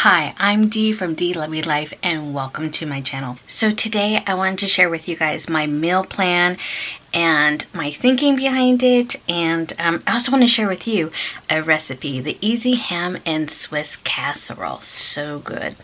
Hi, I'm Dee from Deelovelylife and welcome to my channel. So today I wanted to share with you guys my meal plan and my thinking behind it, and I also want to share with you a recipe, the easy ham and Swiss casserole. So good.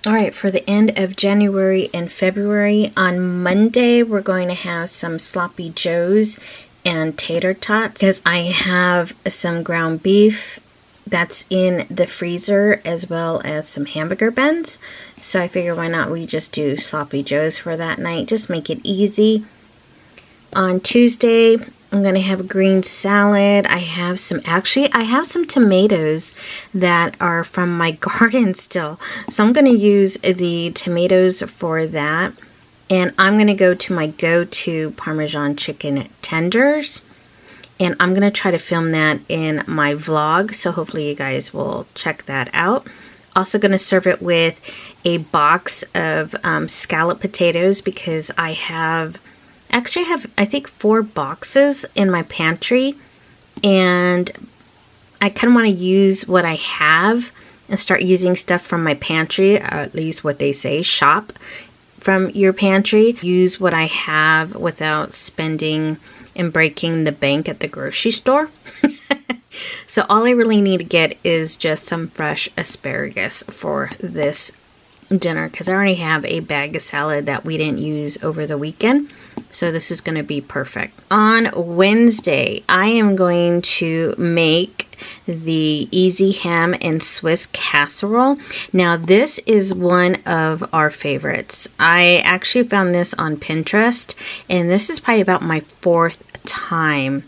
Alright, for the end of January and February, on Monday we're going to have some sloppy joes and tater tots because I have some ground beef that's in the freezer as well as some hamburger buns. So I figure why not we just do sloppy joes for that night, just make it easy. On Tuesday I'm going to have a green salad. I have some tomatoes that are from my garden still. So I'm going to use the tomatoes for that. And I'm going to go to my go-to Parmesan chicken tenders. And I'm going to try to film that in my vlog. So hopefully you guys will check that out. Also going to serve it with a box of scallop potatoes because I have... Actually, I have, I think, 4 boxes in my pantry, and I kind of want to use what I have and start using stuff from my pantry, or at least what they say, shop from your pantry. Use what I have without spending and breaking the bank at the grocery store. So all I really need to get is just some fresh asparagus for this dinner because I already have a bag of salad that we didn't use over the weekend. So this is going to be perfect. On Wednesday, I am going to make the easy ham and Swiss casserole. Now this is one of our favorites. I actually found this on Pinterest, and this is probably about my 4th time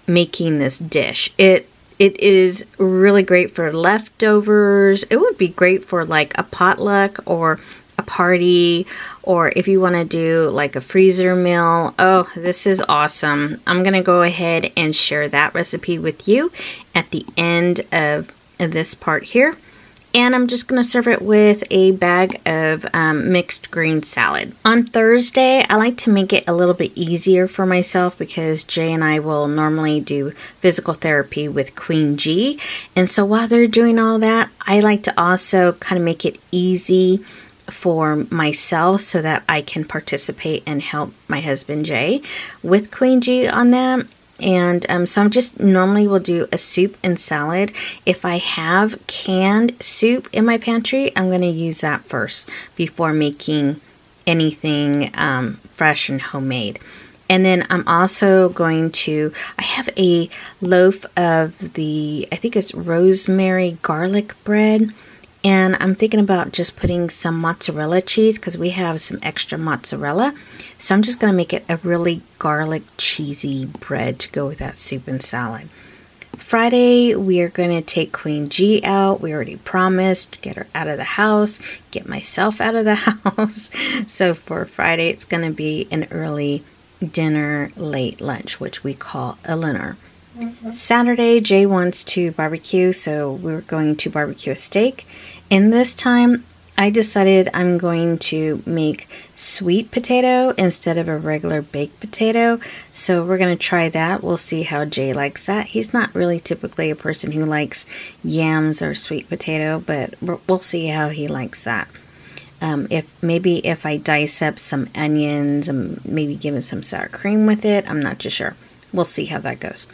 making this dish. It is really great for leftovers. It would be great for like a potluck or a party, or if you want to do like a freezer meal. Oh, this is awesome. I'm going to go ahead and share that recipe with you at the end of this part here. And I'm just going to serve it with a bag of mixed green salad. On Thursday, I like to make it a little bit easier for myself because Jay and I will normally do physical therapy with Queen G. And so while they're doing all that, I like to also kind of make it easy for myself so that I can participate and help my husband Jay with Queen G on that. And so I'm just normally will do a soup and salad. If I have canned soup in my pantry, I'm going to use that first before making anything fresh and homemade. And then I'm also going to, I have a loaf of the, I think it's rosemary garlic bread. And I'm thinking about just putting some mozzarella cheese because we have some extra mozzarella. So I'm just going to make it a really garlic cheesy bread to go with that soup and salad. Friday, we are going to take Queen G out. We already promised to get her out of the house, get myself out of the house. So for Friday, it's going to be an early dinner, late lunch, which we call a dinner. Saturday, Jay wants to barbecue, so we're going to barbecue a steak. And this time, I decided I'm going to make sweet potato instead of a regular baked potato. So we're going to try that. We'll see how Jay likes that. He's not really typically a person who likes yams or sweet potato, but we'll see how he likes that. If I dice up some onions and maybe give it some sour cream with it, I'm not too sure. We'll see how that goes.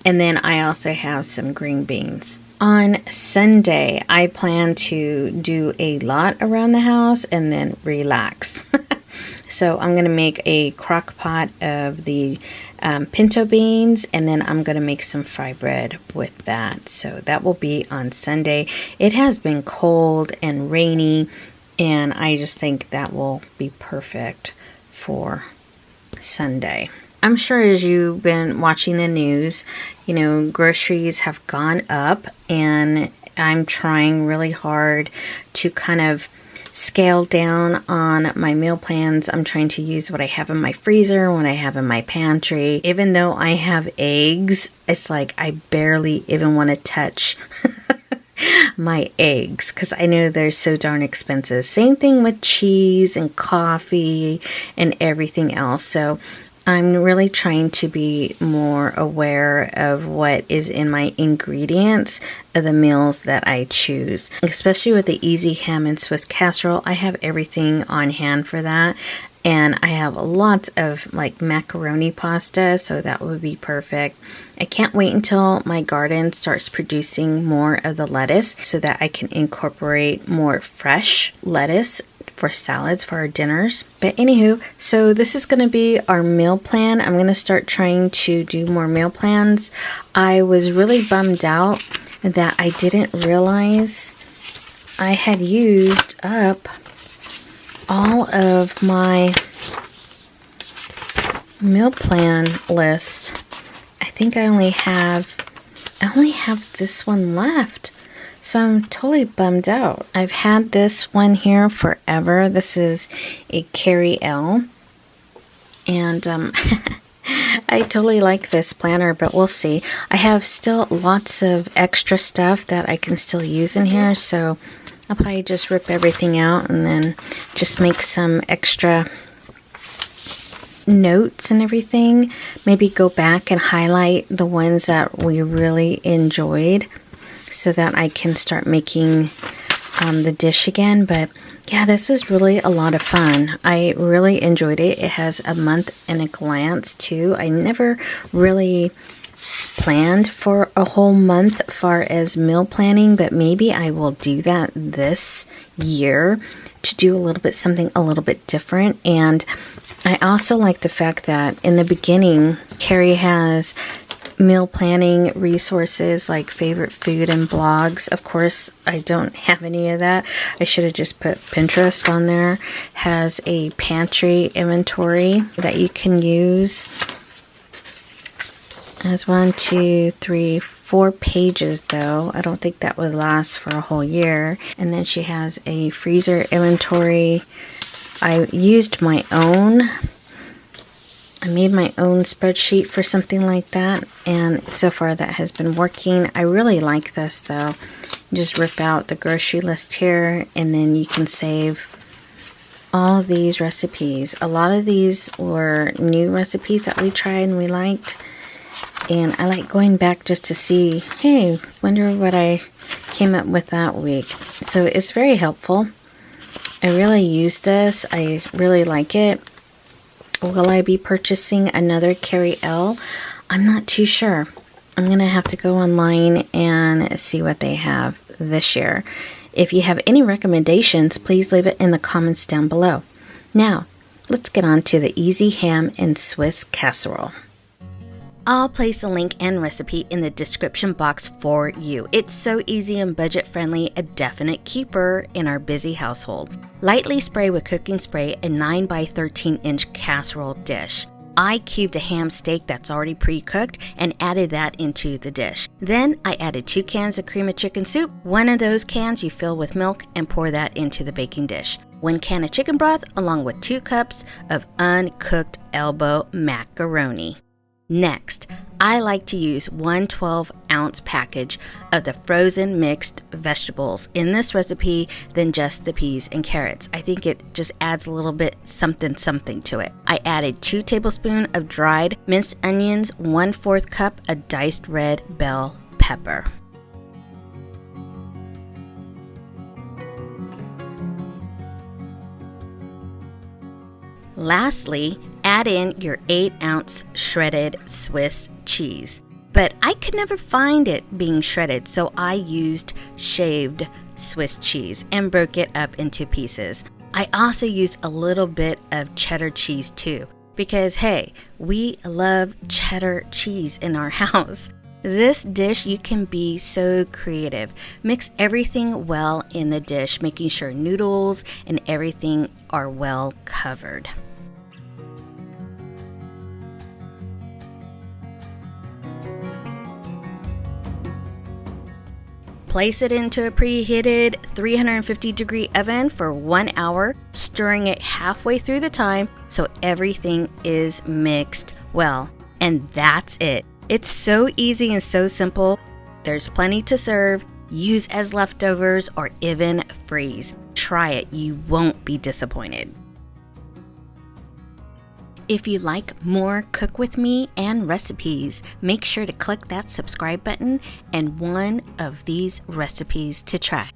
And then I also have some green beans On Sunday, I plan to do a lot around the house and then relax. So I'm going to make a crock pot of the pinto beans, and then I'm going to make some fry bread with that. So that will be on Sunday. It has been cold and rainy, and I just think that will be perfect for Sunday. I'm sure as you've been watching the news, you know, groceries have gone up, and I'm trying really hard to kind of scale down on my meal plans. I'm trying to use what I have in my freezer, what I have in my pantry. Even though I have eggs, it's like I barely even want to touch my eggs because I know they're so darn expensive. Same thing with cheese and coffee and everything else. So I'm really trying to be more aware of what is in my ingredients of the meals that I choose. Especially with the easy ham and Swiss casserole, I have everything on hand for that. And I have lots of like macaroni pasta, so that would be perfect. I can't wait until my garden starts producing more of the lettuce so that I can incorporate more fresh lettuce for salads for our dinners. But anywho, so this is going to be our meal plan. I'm going to start trying to do more meal plans. I was really bummed out that I didn't realize I had used up all of my meal plan list. I think I only have this one left. So I'm totally bummed out. I've had this one here forever. This is a Carrie L. And I totally like this planner, but we'll see. I have still lots of extra stuff that I can still use in here. So I'll probably just rip everything out and then just make some extra notes and everything. Maybe go back and highlight the ones that we really enjoyed, so that I can start making the dish again. But yeah, this was really a lot of fun. I really enjoyed it. It has a month in a glance too. I never really planned for a whole month as far as meal planning, but maybe I will do that this year to do a little bit something a little bit different. And I also like the fact that in the beginning, Carrie has meal planning resources like favorite food and blogs. Of course, I don't have any of that. I should have just put Pinterest on there. Has a pantry inventory that you can use. Has 1, 2, 3, 4 pages though. I don't think that would last for a whole year. And then she has a freezer inventory. I used my own. I made my own spreadsheet for something like that, and so far that has been working. I really like this though. You just rip out the grocery list here, and then you can save all these recipes. A lot of these were new recipes that we tried and we liked, and I like going back just to see, hey, wonder what I came up with that week. So it's very helpful. I really use this. I really like it. Will I be purchasing another Carrie L? I'm not too sure. I'm going to have to go online and see what they have this year. If you have any recommendations, please leave it in the comments down below. Now, let's get on to the easy ham and Swiss casserole. I'll place a link and recipe in the description box for you. It's so easy and budget friendly, a definite keeper in our busy household. Lightly spray with cooking spray a 9 by 13 inch casserole dish. I cubed a ham steak that's already pre-cooked and added that into the dish. Then I added 2 cans of cream of chicken soup. One of those cans you fill with milk and pour that into the baking dish. 1 can of chicken broth along with 2 cups of uncooked elbow macaroni. Next, I like to use 1 12-ounce package of the frozen mixed vegetables in this recipe than just the peas and carrots. I think it just adds a little bit something to it. I added 2 tablespoons of dried minced onions, 1/4 cup of diced red bell pepper. Lastly, add in your 8-ounce shredded Swiss cheese. but I could never find it being shredded, so I used shaved Swiss cheese and broke it up into pieces. I also used a little bit of cheddar cheese too, because hey, we love cheddar cheese in our house. This dish, you can be so creative. Mix everything well in the dish, making sure noodles and everything are well covered. Place it into a preheated 350-degree oven for 1 hour, stirring it halfway through the time so everything is mixed well. And that's it. It's so easy and so simple. There's plenty to serve, use as leftovers, or even freeze. Try it, you won't be disappointed. If you like more Cook With Me and recipes, make sure to click that subscribe button and one of these recipes to try.